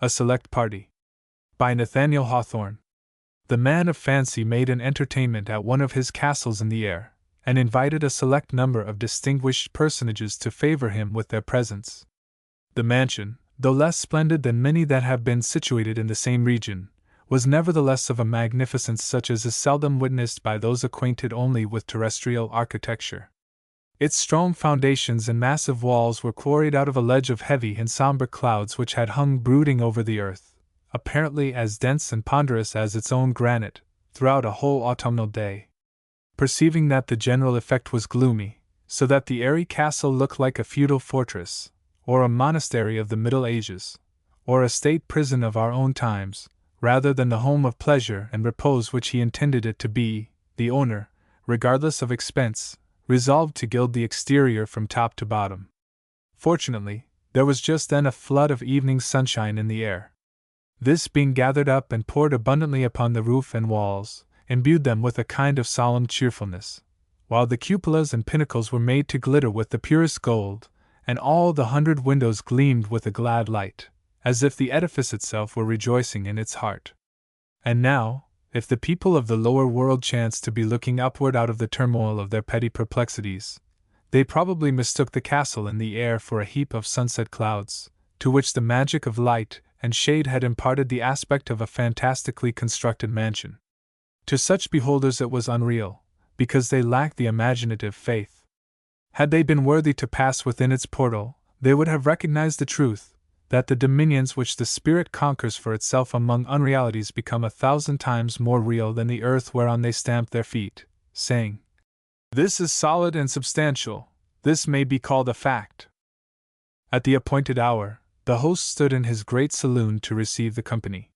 A Select Party. By Nathaniel Hawthorne. The man of fancy made an entertainment at one of his castles in the air, and invited a select number of distinguished personages to favor him with their presence. The mansion, though less splendid than many that have been situated in the same region, was nevertheless of a magnificence such as is seldom witnessed by those acquainted only with terrestrial architecture. Its strong foundations and massive walls were quarried out of a ledge of heavy and somber clouds which had hung brooding over the earth, apparently as dense and ponderous as its own granite, throughout a whole autumnal day. Perceiving that the general effect was gloomy, so that the airy castle looked like a feudal fortress, or a monastery of the Middle Ages, or a state prison of our own times, rather than the home of pleasure and repose which he intended it to be, the owner, regardless of expense, resolved to gild the exterior from top to bottom. Fortunately, there was just then a flood of evening sunshine in the air. This being gathered up and poured abundantly upon the roof and walls, imbued them with a kind of solemn cheerfulness, while the cupolas and pinnacles were made to glitter with the purest gold, and all the 100 windows gleamed with a glad light, as if the edifice itself were rejoicing in its heart. And now, if the people of the lower world chanced to be looking upward out of the turmoil of their petty perplexities, they probably mistook the castle in the air for a heap of sunset clouds, to which the magic of light and shade had imparted the aspect of a fantastically constructed mansion. To such beholders it was unreal, because they lacked the imaginative faith. Had they been worthy to pass within its portal, they would have recognized the truth, that the dominions which the spirit conquers for itself among unrealities become 1,000 times more real than the earth whereon they stamp their feet, saying, "This is solid and substantial, this may be called a fact." At the appointed hour, the host stood in his great saloon to receive the company.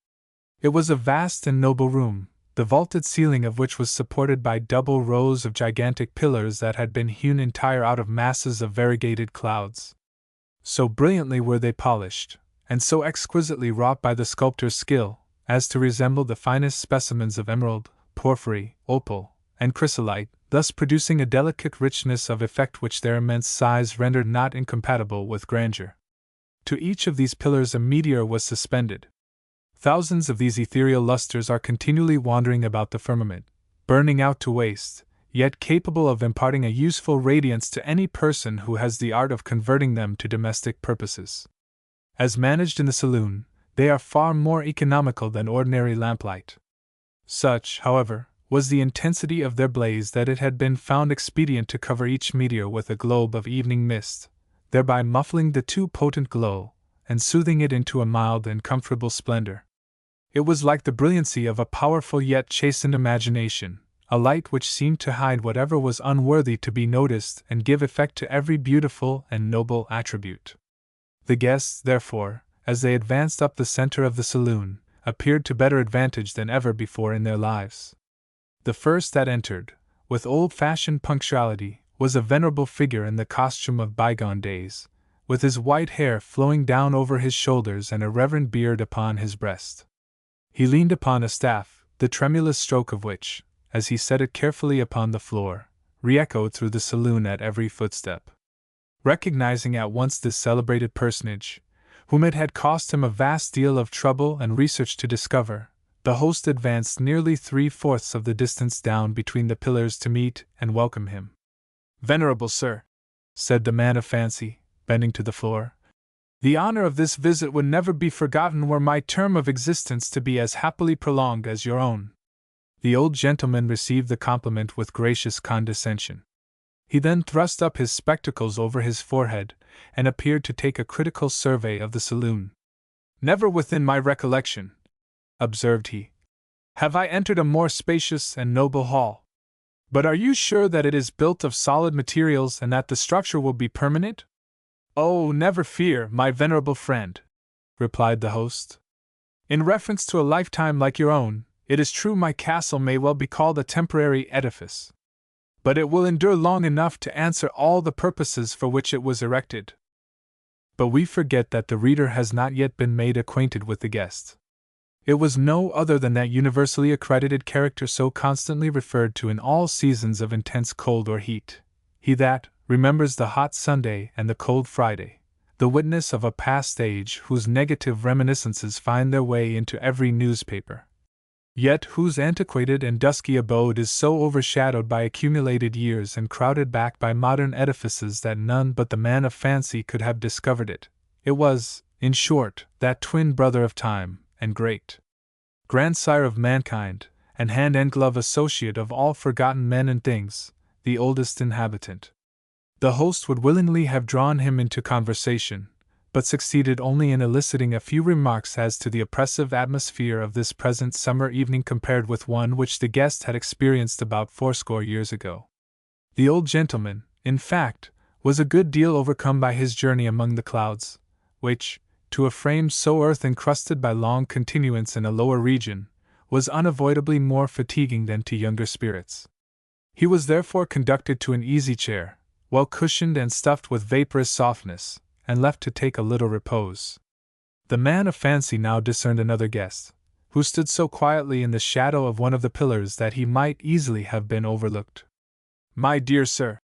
It was a vast and noble room, the vaulted ceiling of which was supported by double rows of gigantic pillars that had been hewn entire out of masses of variegated clouds. So brilliantly were they polished, and so exquisitely wrought by the sculptor's skill, as to resemble the finest specimens of emerald, porphyry, opal, and chrysolite, thus producing a delicate richness of effect which their immense size rendered not incompatible with grandeur. To each of these pillars a meteor was suspended. Thousands of these ethereal lustres are continually wandering about the firmament, burning out to waste, yet capable of imparting a useful radiance to any person who has the art of converting them to domestic purposes. As managed in the saloon, they are far more economical than ordinary lamplight. Such, however, was the intensity of their blaze that it had been found expedient to cover each meteor with a globe of evening mist, thereby muffling the too potent glow, and soothing it into a mild and comfortable splendor. It was like the brilliancy of a powerful yet chastened imagination, a light which seemed to hide whatever was unworthy to be noticed and give effect to every beautiful and noble attribute. The guests, therefore, as they advanced up the center of the saloon, appeared to better advantage than ever before in their lives. The first that entered, with old-fashioned punctuality, was a venerable figure in the costume of bygone days, with his white hair flowing down over his shoulders and a reverend beard upon his breast. He leaned upon a staff, the tremulous stroke of which, as he set it carefully upon the floor, re-echoed through the saloon at every footstep. Recognizing at once this celebrated personage, whom it had cost him a vast deal of trouble and research to discover, the host advanced nearly 3/4 of the distance down between the pillars to meet and welcome him. "Venerable sir," said the man of fancy, bending to the floor, "the honor of this visit would never be forgotten were my term of existence to be as happily prolonged as your own." The old gentleman received the compliment with gracious condescension. He then thrust up his spectacles over his forehead, and appeared to take a critical survey of the saloon. "Never within my recollection," observed he, "have I entered a more spacious and noble hall. But are you sure that it is built of solid materials and that the structure will be permanent?" "Oh, never fear, my venerable friend," replied the host. "In reference to a lifetime like your own, it is true my castle may well be called a temporary edifice. But it will endure long enough to answer all the purposes for which it was erected." But we forget that the reader has not yet been made acquainted with the guest. It was no other than that universally accredited character so constantly referred to in all seasons of intense cold or heat, he that remembers the hot Sunday and the cold Friday, the witness of a past age whose negative reminiscences find their way into every newspaper, yet whose antiquated and dusky abode is so overshadowed by accumulated years and crowded back by modern edifices that none but the man of fancy could have discovered it. It was, in short, that twin brother of time, and great grandsire of mankind, and hand and glove associate of all forgotten men and things, the oldest inhabitant. The host would willingly have drawn him into conversation, but succeeded only in eliciting a few remarks as to the oppressive atmosphere of this present summer evening compared with one which the guest had experienced about 80 years ago. The old gentleman, in fact, was a good deal overcome by his journey among the clouds, which, to a frame so earth-encrusted by long continuance in a lower region, was unavoidably more fatiguing than to younger spirits. He was therefore conducted to an easy chair, well cushioned and stuffed with vaporous softness, and left to take a little repose. The man of fancy now discerned another guest, who stood so quietly in the shadow of one of the pillars that he might easily have been overlooked. "My dear sir,"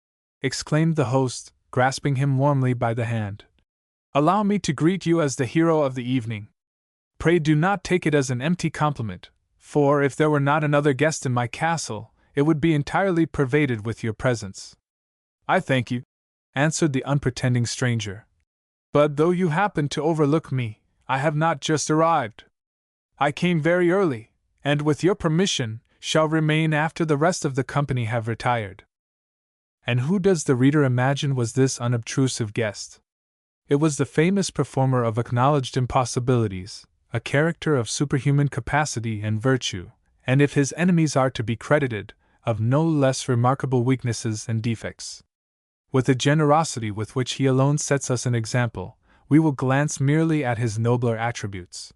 exclaimed the host, grasping him warmly by the hand, "allow me to greet you as the hero of the evening. Pray do not take it as an empty compliment, for if there were not another guest in my castle, it would be entirely pervaded with your presence." "I thank you," answered the unpretending stranger. "But though you happen to overlook me, I have not just arrived. I came very early, and with your permission, shall remain after the rest of the company have retired." And who does the reader imagine was this unobtrusive guest? It was the famous performer of acknowledged impossibilities, a character of superhuman capacity and virtue, and if his enemies are to be credited, of no less remarkable weaknesses and defects. With the generosity with which he alone sets us an example, we will glance merely at his nobler attributes.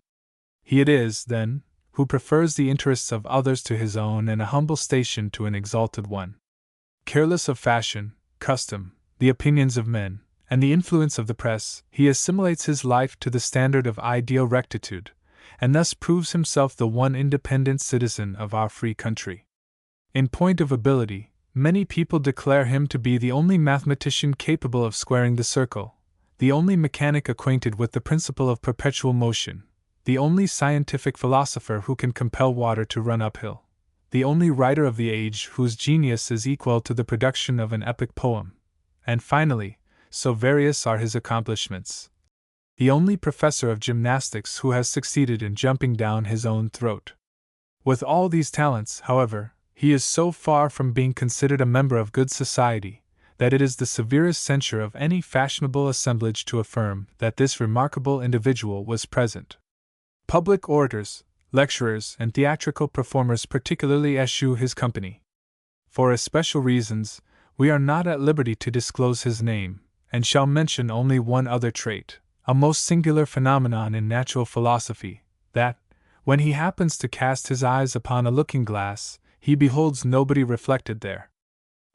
He it is, then, who prefers the interests of others to his own and a humble station to an exalted one. Careless of fashion, custom, the opinions of men, and the influence of the press, he assimilates his life to the standard of ideal rectitude, and thus proves himself the one independent citizen of our free country. In point of ability, many people declare him to be the only mathematician capable of squaring the circle, the only mechanic acquainted with the principle of perpetual motion, the only scientific philosopher who can compel water to run uphill, the only writer of the age whose genius is equal to the production of an epic poem, and finally, so various are his accomplishments, the only professor of gymnastics who has succeeded in jumping down his own throat. With all these talents, however, he is so far from being considered a member of good society, that it is the severest censure of any fashionable assemblage to affirm that this remarkable individual was present. Public orators, lecturers, and theatrical performers particularly eschew his company. For especial reasons, we are not at liberty to disclose his name, and shall mention only one other trait, a most singular phenomenon in natural philosophy, that, when he happens to cast his eyes upon a looking-glass, he beholds nobody reflected there.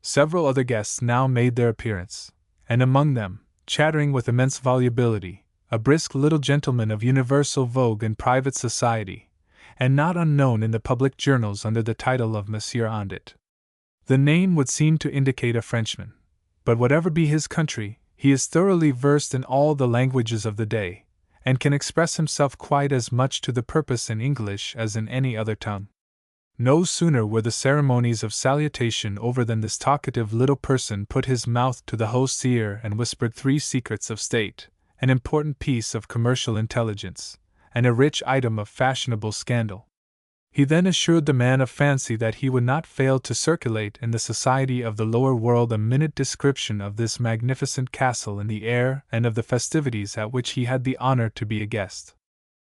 Several other guests now made their appearance, and among them, chattering with immense volubility, a brisk little gentleman of universal vogue in private society, and not unknown in the public journals under the title of Monsieur Ondit. The name would seem to indicate a Frenchman, but whatever be his country, he is thoroughly versed in all the languages of the day, and can express himself quite as much to the purpose in English as in any other tongue. No sooner were the ceremonies of salutation over than this talkative little person put his mouth to the host's ear and whispered 3 secrets of state, an important piece of commercial intelligence, and a rich item of fashionable scandal. He then assured the man of fancy that he would not fail to circulate in the society of the lower world a minute description of this magnificent castle in the air and of the festivities at which he had the honor to be a guest.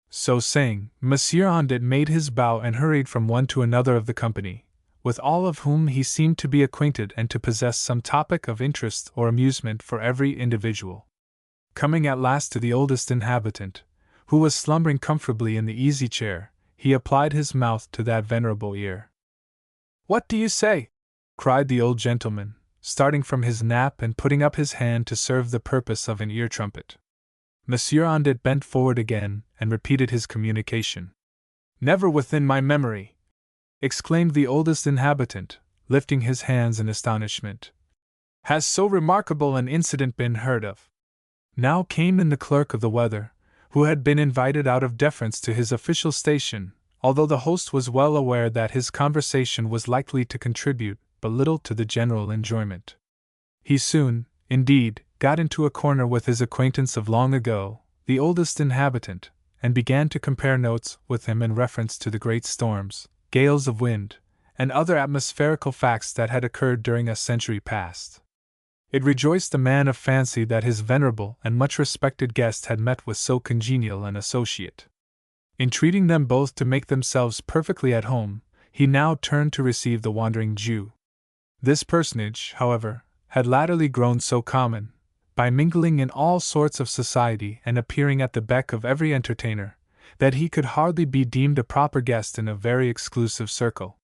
So saying, Monsieur Ondit made his bow and hurried from one to another of the company, with all of whom he seemed to be acquainted and to possess some topic of interest or amusement for every individual. Coming at last to the oldest inhabitant, who was slumbering comfortably in the easy chair, he applied his mouth to that venerable ear. "What do you say?" cried the old gentleman, starting from his nap and putting up his hand to serve the purpose of an ear trumpet. Monsieur Ondit bent forward again and repeated his communication. "Never within my memory," exclaimed the oldest inhabitant, lifting his hands in astonishment, "has so remarkable an incident been heard of. Now came in the clerk of the weather, who had been invited out of deference to his official station, although the host was well aware that his conversation was likely to contribute but little to the general enjoyment. He soon, indeed, got into a corner with his acquaintance of long ago, the oldest inhabitant, and began to compare notes with him in reference to the great storms, gales of wind, and other atmospherical facts that had occurred during a century past. It rejoiced the man of fancy that his venerable and much respected guest had met with so congenial an associate. Entreating them both to make themselves perfectly at home, he now turned to receive the wandering Jew. This personage, however, had latterly grown so common, by mingling in all sorts of society and appearing at the beck of every entertainer, that he could hardly be deemed a proper guest in a very exclusive circle.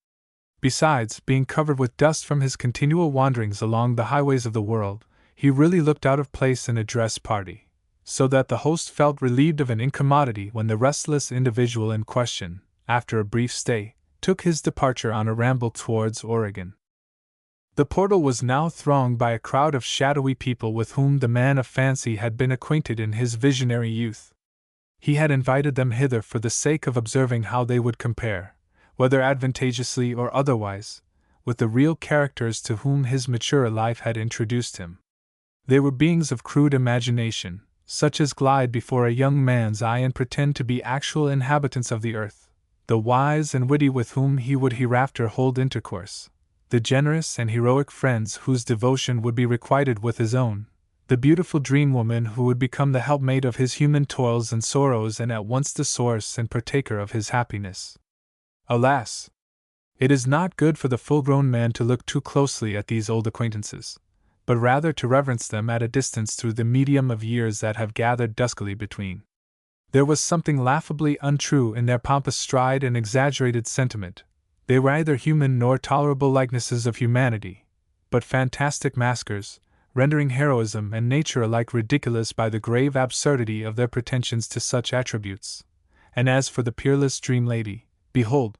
Besides, being covered with dust from his continual wanderings along the highways of the world, he really looked out of place in a dress party, so that the host felt relieved of an incommodity when the restless individual in question, after a brief stay, took his departure on a ramble towards Oregon. The portal was now thronged by a crowd of shadowy people with whom the man of fancy had been acquainted in his visionary youth. He had invited them hither for the sake of observing how they would compare, whether advantageously or otherwise, with the real characters to whom his maturer life had introduced him. They were beings of crude imagination, such as glide before a young man's eye and pretend to be actual inhabitants of the earth, the wise and witty with whom he would hereafter hold intercourse, the generous and heroic friends whose devotion would be requited with his own, the beautiful dream woman who would become the helpmate of his human toils and sorrows and at once the source and partaker of his happiness. Alas! It is not good for the full-grown man to look too closely at these old acquaintances, but rather to reverence them at a distance through the medium of years that have gathered duskily between. There was something laughably untrue in their pompous stride and exaggerated sentiment. They were neither human nor tolerable likenesses of humanity, but fantastic maskers, rendering heroism and nature alike ridiculous by the grave absurdity of their pretensions to such attributes. And as for the peerless dream lady, behold!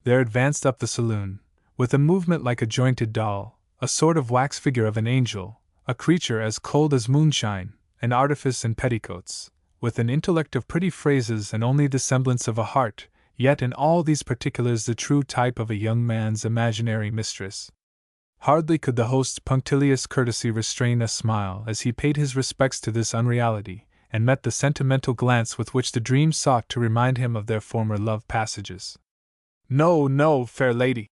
There advanced up the saloon, with a movement like a jointed doll, a sort of wax figure of an angel, a creature as cold as moonshine, an artifice in petticoats, with an intellect of pretty phrases and only the semblance of a heart, yet in all these particulars the true type of a young man's imaginary mistress. Hardly could the host's punctilious courtesy restrain a smile as he paid his respects to this unreality, and met the sentimental glance with which the dream sought to remind him of their former love passages. "No, no, fair lady,"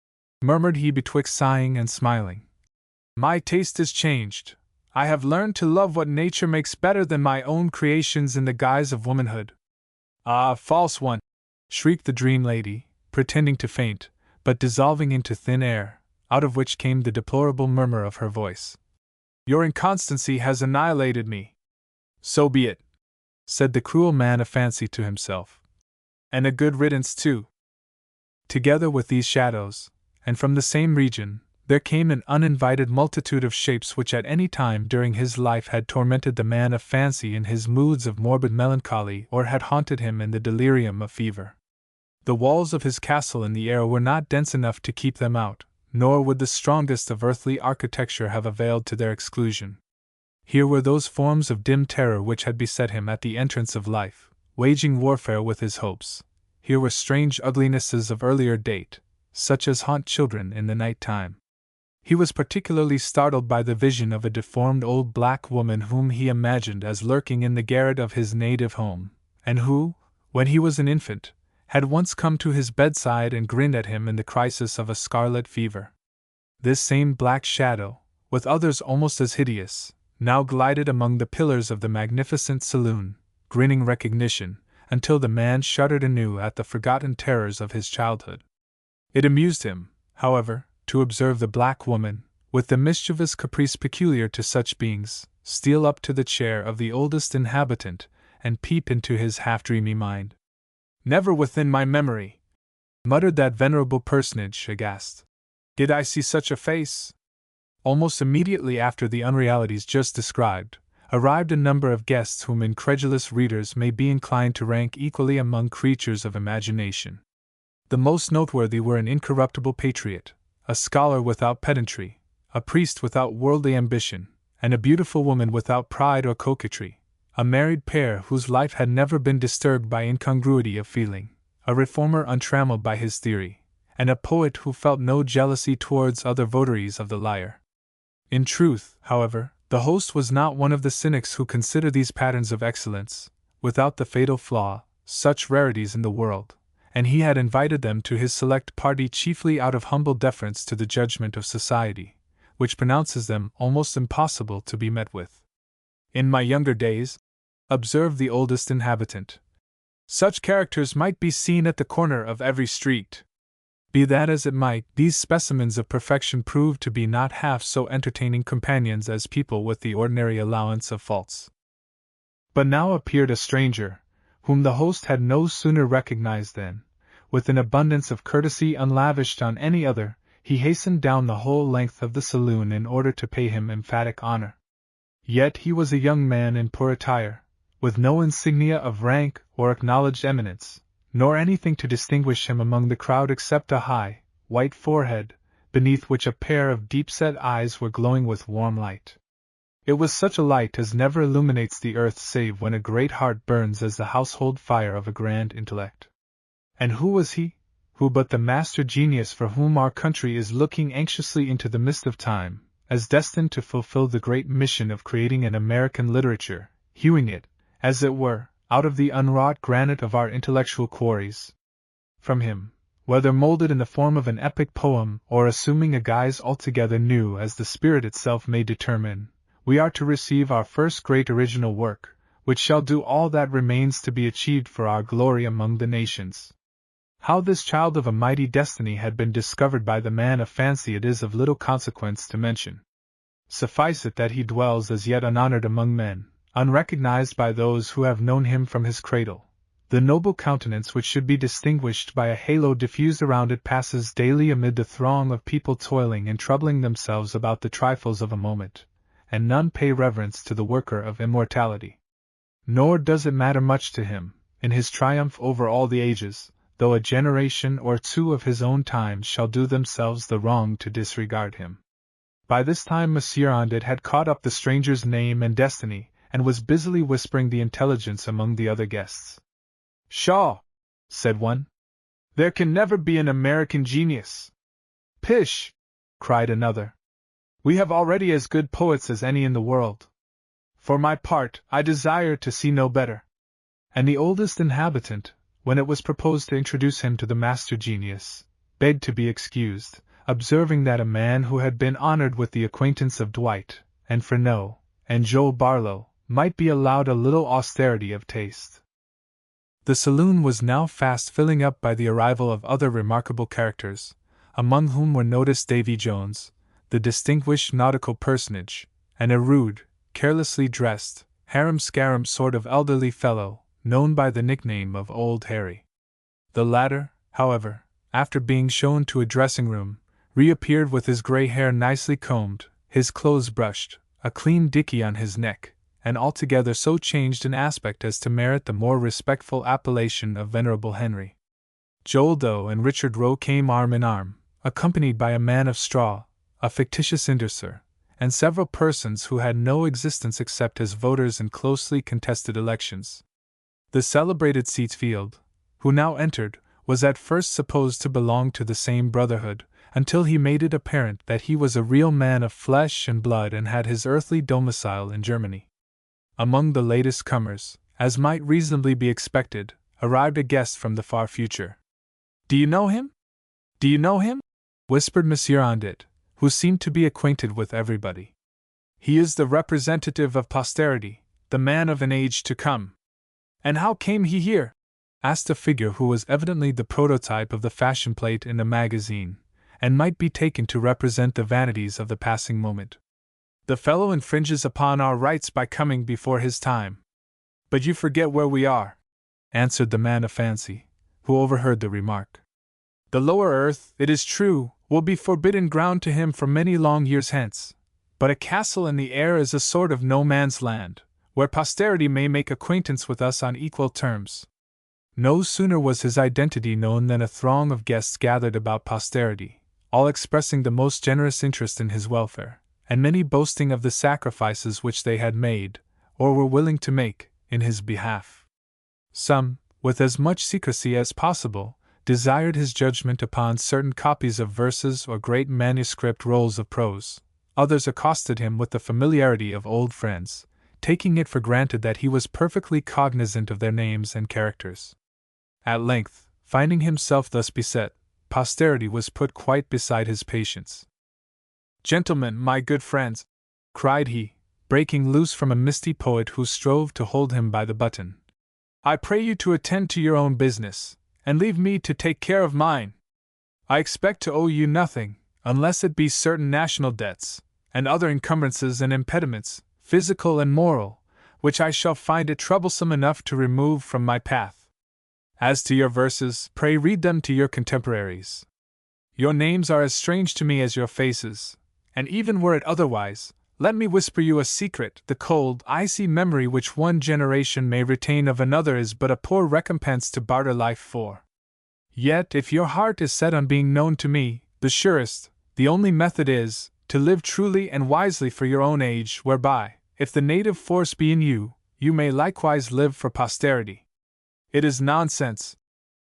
murmured he betwixt sighing and smiling. "My taste is changed. I have learned to love what nature makes better than my own creations in the guise of womanhood." "Ah, false one!" shrieked the dream lady, pretending to faint, but dissolving into thin air, out of which came the deplorable murmur of her voice. "Your inconstancy has annihilated me." "So be it," said the cruel man of fancy to himself. "And a good riddance, too." Together with these shadows, and from the same region, there came an uninvited multitude of shapes which at any time during his life had tormented the man of fancy in his moods of morbid melancholy or had haunted him in the delirium of fever. The walls of his castle in the air were not dense enough to keep them out, nor would the strongest of earthly architecture have availed to their exclusion. Here were those forms of dim terror which had beset him at the entrance of life, waging warfare with his hopes. Here were strange uglinesses of earlier date, such as haunt children in the night time. He was particularly startled by the vision of a deformed old black woman whom he imagined as lurking in the garret of his native home, and who, when he was an infant, had once come to his bedside and grinned at him in the crisis of a scarlet fever. This same black shadow, with others almost as hideous, now glided among the pillars of the magnificent saloon, grinning recognition, until the man shuddered anew at the forgotten terrors of his childhood. It amused him, however, to observe the black woman, with the mischievous caprice peculiar to such beings, steal up to the chair of the oldest inhabitant, and peep into his half-dreamy mind. "Never within my memory," muttered that venerable personage, aghast, "did I see such a face." Almost immediately after the unrealities just described, arrived a number of guests whom incredulous readers may be inclined to rank equally among creatures of imagination. The most noteworthy were an incorruptible patriot, a scholar without pedantry, a priest without worldly ambition, and a beautiful woman without pride or coquetry, a married pair whose life had never been disturbed by incongruity of feeling, a reformer untrammeled by his theory, and a poet who felt no jealousy towards other votaries of the lyre. In truth, however, the host was not one of the cynics who consider these patterns of excellence, without the fatal flaw, such rarities in the world, and he had invited them to his select party chiefly out of humble deference to the judgment of society, which pronounces them almost impossible to be met with. In my younger days, observed the oldest inhabitant, such characters might be seen at the corner of every street. Be that as it might, these specimens of perfection proved to be not half so entertaining companions as people with the ordinary allowance of faults. But now appeared a stranger, whom the host had no sooner recognized than, with an abundance of courtesy unlavished on any other, he hastened down the whole length of the saloon in order to pay him emphatic honor. Yet he was a young man in poor attire, with no insignia of rank or acknowledged eminence, nor anything to distinguish him among the crowd except a high, white forehead, beneath which a pair of deep-set eyes were glowing with warm light. It was such a light as never illuminates the earth save when a great heart burns as the household fire of a grand intellect. And who was he? Who but the master genius for whom our country is looking anxiously into the mist of time, as destined to fulfill the great mission of creating an American literature, hewing it, as it were, out of the unwrought granite of our intellectual quarries. From him, whether molded in the form of an epic poem or assuming a guise altogether new as the spirit itself may determine, we are to receive our first great original work, which shall do all that remains to be achieved for our glory among the nations. How this child of a mighty destiny had been discovered by the man of fancy it is of little consequence to mention. Suffice it that he dwells as yet unhonored among men, unrecognized by those who have known him from his cradle. The noble countenance which should be distinguished by a halo diffused around it passes daily amid the throng of people toiling and troubling themselves about the trifles of a moment, and none pay reverence to the worker of immortality. Nor does it matter much to him, in his triumph over all the ages, though a generation or two of his own time shall do themselves the wrong to disregard him. By this time Monsieur Ondet had caught up the stranger's name and destiny, and was busily whispering the intelligence among the other guests. "Pshaw!" said one. "There can never be an American genius." "Pish!" cried another. "We have already as good poets as any in the world. For my part, I desire to see no better." And the oldest inhabitant, when it was proposed to introduce him to the master genius, begged to be excused, observing that a man who had been honored with the acquaintance of Dwight, and Freneau, and Joel Barlow, might be allowed a little austerity of taste. The saloon was now fast filling up by the arrival of other remarkable characters, among whom were noticed Davy Jones, the distinguished nautical personage, and a rude, carelessly dressed, harum-scarum sort of elderly fellow, known by the nickname of Old Harry. The latter, however, after being shown to a dressing-room, reappeared with his grey hair nicely combed, his clothes brushed, a clean dickey on his neck, and altogether so changed in aspect as to merit the more respectful appellation of Venerable Henry. Joel Doe and Richard Roe came arm in arm, accompanied by a man of straw, a fictitious indorser, and several persons who had no existence except as voters in closely contested elections. The celebrated Seatsfield, who now entered, was at first supposed to belong to the same brotherhood, until he made it apparent that he was a real man of flesh and blood and had his earthly domicile in Germany. Among the latest comers, as might reasonably be expected, arrived a guest from the far future. "Do you know him? Do you know him?" whispered Monsieur Ondet, who seemed to be acquainted with everybody. "He is the representative of posterity, the man of an age to come." "And how came he here?" asked a figure who was evidently the prototype of the fashion plate in a magazine, and might be taken to represent the vanities of the passing moment. "The fellow infringes upon our rights by coming before his time." "But you forget where we are," answered the man of fancy, who overheard the remark. "The lower earth, it is true, will be forbidden ground to him for many long years hence, but a castle in the air is a sort of no-man's land, where posterity may make acquaintance with us on equal terms." No sooner was his identity known than a throng of guests gathered about posterity, all expressing the most generous interest in his welfare, and many boasting of the sacrifices which they had made, or were willing to make, in his behalf. Some, with as much secrecy as possible, desired his judgment upon certain copies of verses or great manuscript rolls of prose. Others accosted him with the familiarity of old friends, taking it for granted that he was perfectly cognizant of their names and characters. At length, finding himself thus beset, posterity was put quite beside his patience. "Gentlemen, my good friends," cried he, breaking loose from a misty poet who strove to hold him by the button, "I pray you to attend to your own business, and leave me to take care of mine. I expect to owe you nothing, unless it be certain national debts, and other encumbrances and impediments, physical and moral, which I shall find it troublesome enough to remove from my path. As to your verses, pray read them to your contemporaries. Your names are as strange to me as your faces, and even were it otherwise, let me whisper you a secret: the cold, icy memory which one generation may retain of another is but a poor recompense to barter life for. Yet, if your heart is set on being known to me, the surest, the only method is, to live truly and wisely for your own age, whereby, if the native force be in you, you may likewise live for posterity." "It is nonsense,"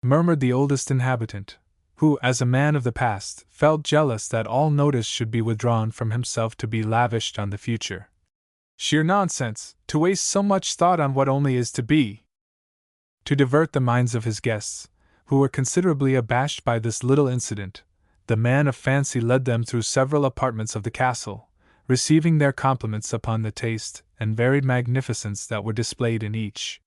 murmured the oldest inhabitant, who, as a man of the past, felt jealous that all notice should be withdrawn from himself to be lavished on the future. "Sheer nonsense, to waste so much thought on what only is to be." To divert the minds of his guests, who were considerably abashed by this little incident, the man of fancy led them through several apartments of the castle, receiving their compliments upon the taste and varied magnificence that were displayed in each.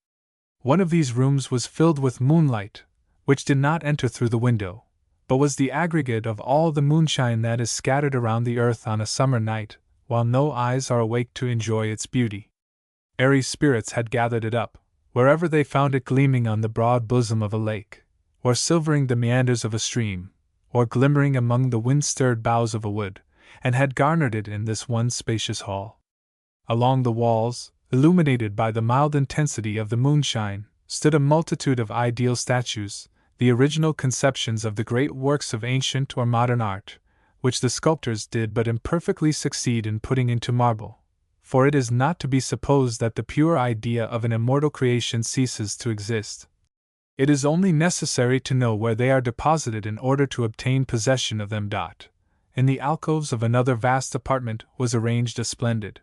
One of these rooms was filled with moonlight, which did not enter through the window, but was the aggregate of all the moonshine that is scattered around the earth on a summer night, while no eyes are awake to enjoy its beauty. Airy spirits had gathered it up, wherever they found it gleaming on the broad bosom of a lake, or silvering the meanders of a stream, or glimmering among the wind-stirred boughs of a wood, and had garnered it in this one spacious hall. Along the walls, illuminated by the mild intensity of the moonshine, stood a multitude of ideal statues, the original conceptions of the great works of ancient or modern art, which the sculptors did but imperfectly succeed in putting into marble, for it is not to be supposed that the pure idea of an immortal creation ceases to exist. It is only necessary to know where they are deposited in order to obtain possession of them. In the alcoves of another vast apartment was arranged a splendid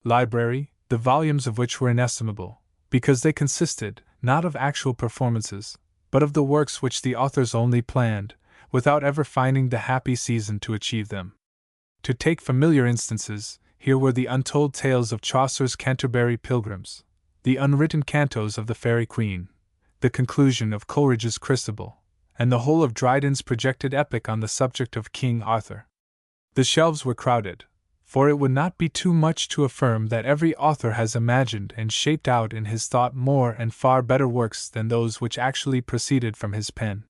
library, the volumes of which were inestimable, because they consisted, not of actual performances, but of the works which the authors only planned, without ever finding the happy season to achieve them. To take familiar instances, here were the untold tales of Chaucer's Canterbury Pilgrims, the unwritten cantos of the Faerie Queen, the conclusion of Coleridge's Chrysabel, and the whole of Dryden's projected epic on the subject of King Arthur. The shelves were crowded, for it would not be too much to affirm that every author has imagined and shaped out in his thought more and far better works than those which actually proceeded from his pen.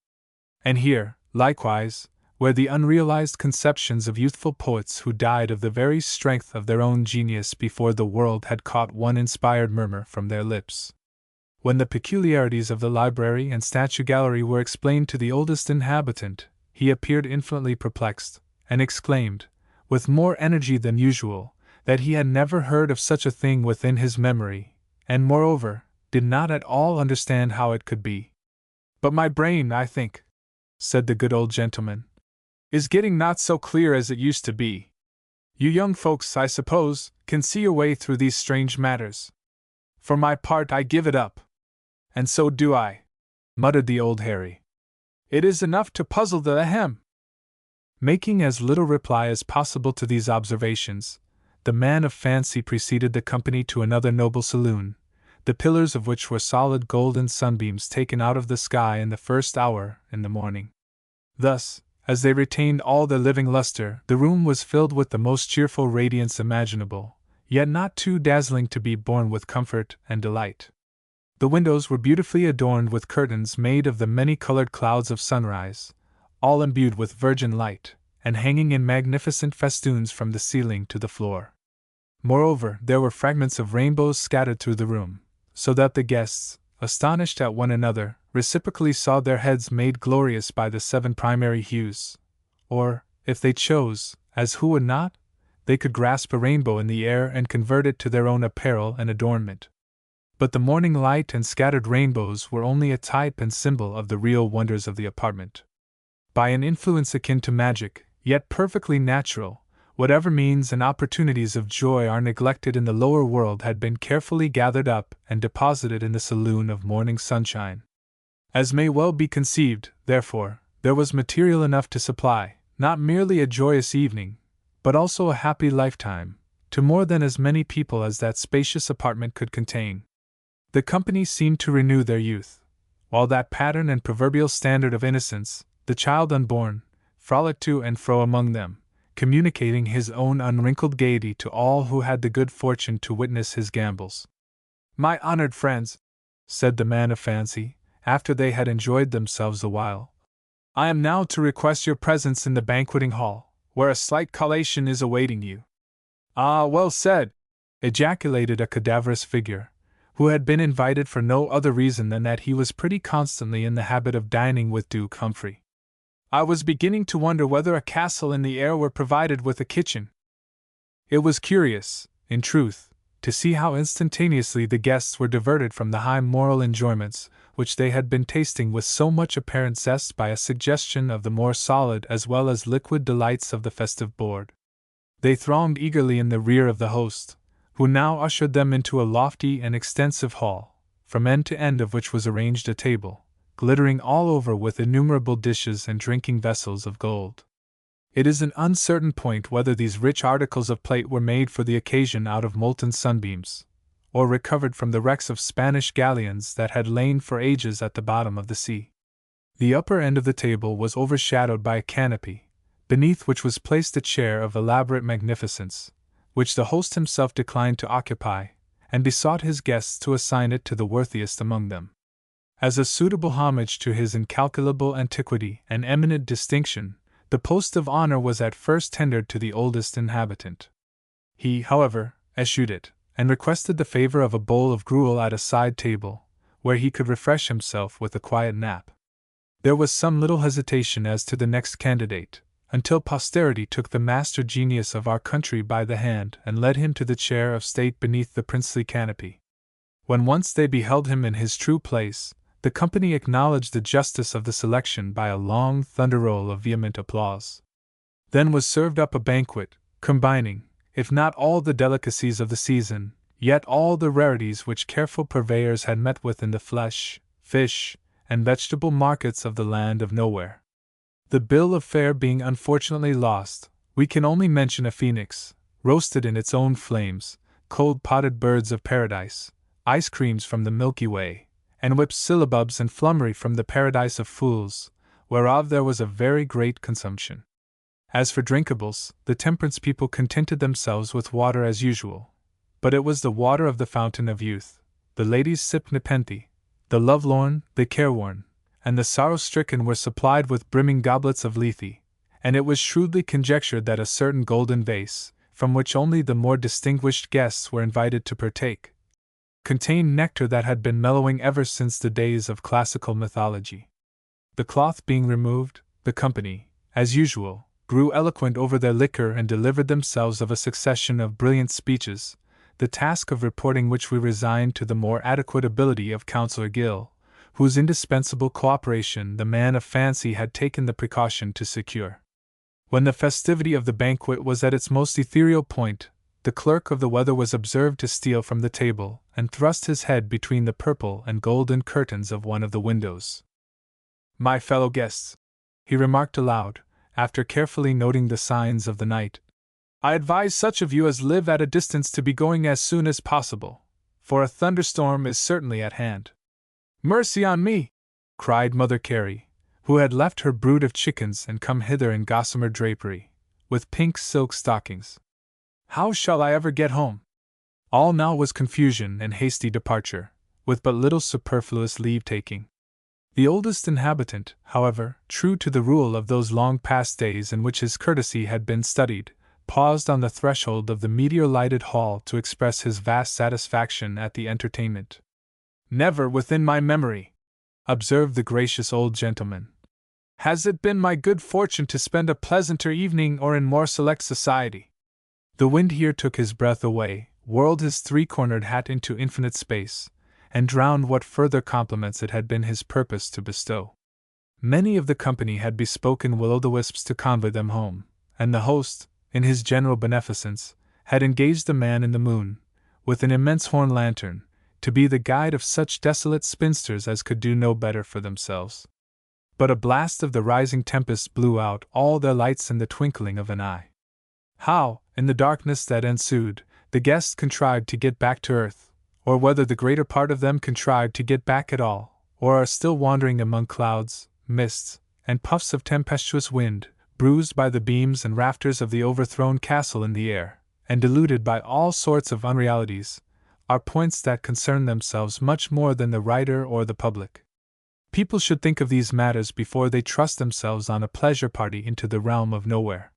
And here, likewise, were the unrealized conceptions of youthful poets who died of the very strength of their own genius before the world had caught one inspired murmur from their lips. When the peculiarities of the library and statue gallery were explained to the oldest inhabitant, he appeared infinitely perplexed, and exclaimed, with more energy than usual, that he had never heard of such a thing within his memory, and moreover, did not at all understand how it could be. "But my brain, I think," said the good old gentleman, "is getting not so clear as it used to be. You young folks, I suppose, can see your way through these strange matters. For my part, I give it up." "And so do I," muttered the old Harry. "It is enough to puzzle the ahem." Making as little reply as possible to these observations, the man of fancy preceded the company to another noble saloon, the pillars of which were solid golden sunbeams taken out of the sky in the first hour in the morning. Thus, as they retained all their living luster, the room was filled with the most cheerful radiance imaginable, yet not too dazzling to be borne with comfort and delight. The windows were beautifully adorned with curtains made of the many-colored clouds of sunrise, all imbued with virgin light, and hanging in magnificent festoons from the ceiling to the floor. Moreover, there were fragments of rainbows scattered through the room, so that the guests, astonished at one another, reciprocally saw their heads made glorious by the 7 primary hues, or, if they chose, as who would not, they could grasp a rainbow in the air and convert it to their own apparel and adornment. But the morning light and scattered rainbows were only a type and symbol of the real wonders of the apartment. By an influence akin to magic, yet perfectly natural, whatever means and opportunities of joy are neglected in the lower world had been carefully gathered up and deposited in the saloon of morning sunshine. As may well be conceived, therefore, there was material enough to supply, not merely a joyous evening, but also a happy lifetime, to more than as many people as that spacious apartment could contain. The company seemed to renew their youth, while that pattern and proverbial standard of innocence, the child unborn, frolicked to and fro among them, communicating his own unwrinkled gaiety to all who had the good fortune to witness his gambols. "My honored friends," said the man of fancy, after they had enjoyed themselves a while, "I am now to request your presence in the banqueting hall, where a slight collation is awaiting you." "Ah, well said!" ejaculated a cadaverous figure, who had been invited for no other reason than that he was pretty constantly in the habit of dining with Duke Humphrey. "I was beginning to wonder whether a castle in the air were provided with a kitchen." It was curious, in truth, to see how instantaneously the guests were diverted from the high moral enjoyments which they had been tasting with so much apparent zest by a suggestion of the more solid as well as liquid delights of the festive board. They thronged eagerly in the rear of the host, who now ushered them into a lofty and extensive hall, from end to end of which was arranged a table, glittering all over with innumerable dishes and drinking vessels of gold. It is an uncertain point whether these rich articles of plate were made for the occasion out of molten sunbeams, or recovered from the wrecks of Spanish galleons that had lain for ages at the bottom of the sea. The upper end of the table was overshadowed by a canopy, beneath which was placed a chair of elaborate magnificence, which the host himself declined to occupy, and besought his guests to assign it to the worthiest among them. As a suitable homage to his incalculable antiquity and eminent distinction, the post of honor was at first tendered to the oldest inhabitant. He, however, eschewed it, and requested the favor of a bowl of gruel at a side table, where he could refresh himself with a quiet nap. There was some little hesitation as to the next candidate, until posterity took the master genius of our country by the hand and led him to the chair of state beneath the princely canopy. When once they beheld him in his true place, the company acknowledged the justice of the selection by a long thunderroll of vehement applause. Then was served up a banquet, combining, if not all the delicacies of the season, yet all the rarities which careful purveyors had met with in the flesh, fish, and vegetable markets of the land of nowhere. The bill of fare being unfortunately lost, we can only mention a phoenix, roasted in its own flames, cold potted birds of paradise, ice creams from the Milky Way, and whipped syllabubs and flummery from the paradise of fools, whereof there was a very great consumption. As for drinkables, the temperance people contented themselves with water as usual, but it was the water of the fountain of youth. The ladies sipped nepenthe, the lovelorn, the careworn, and the sorrow-stricken were supplied with brimming goblets of lethe, and it was shrewdly conjectured that a certain golden vase, from which only the more distinguished guests were invited to partake, contained nectar that had been mellowing ever since the days of classical mythology. The cloth being removed, the company, as usual, grew eloquent over their liquor and delivered themselves of a succession of brilliant speeches, the task of reporting which we resigned to the more adequate ability of Councillor Gill, whose indispensable cooperation the man of fancy had taken the precaution to secure. When the festivity of the banquet was at its most ethereal point, the clerk of the weather was observed to steal from the table and thrust his head between the purple and golden curtains of one of the windows. "My fellow guests," he remarked aloud, after carefully noting the signs of the night, "I advise such of you as live at a distance to be going as soon as possible, for a thunderstorm is certainly at hand." "Mercy on me!" cried Mother Carey, who had left her brood of chickens and come hither in gossamer drapery, with pink silk stockings. "How shall I ever get home?" All now was confusion and hasty departure, with but little superfluous leave-taking. The oldest inhabitant, however, true to the rule of those long past days in which his courtesy had been studied, paused on the threshold of the meteor-lighted hall to express his vast satisfaction at the entertainment. "Never within my memory," observed the gracious old gentleman, "has it been my good fortune to spend a pleasanter evening or in more select society. The wind here took his breath away, whirled his three-cornered hat into infinite space, and drowned what further compliments it had been his purpose to bestow. Many of the company had bespoken will-o'-the-wisps to convoy them home, and the host, in his general beneficence, had engaged a man in the moon, with an immense horn lantern, to be the guide of such desolate spinsters as could do no better for themselves. But a blast of the rising tempest blew out all their lights in the twinkling of an eye. How, in the darkness that ensued, the guests contrived to get back to earth, or whether the greater part of them contrived to get back at all, or are still wandering among clouds, mists, and puffs of tempestuous wind, bruised by the beams and rafters of the overthrown castle in the air, and deluded by all sorts of unrealities, are points that concern themselves much more than the writer or the public. People should think of these matters before they trust themselves on a pleasure party into the realm of nowhere.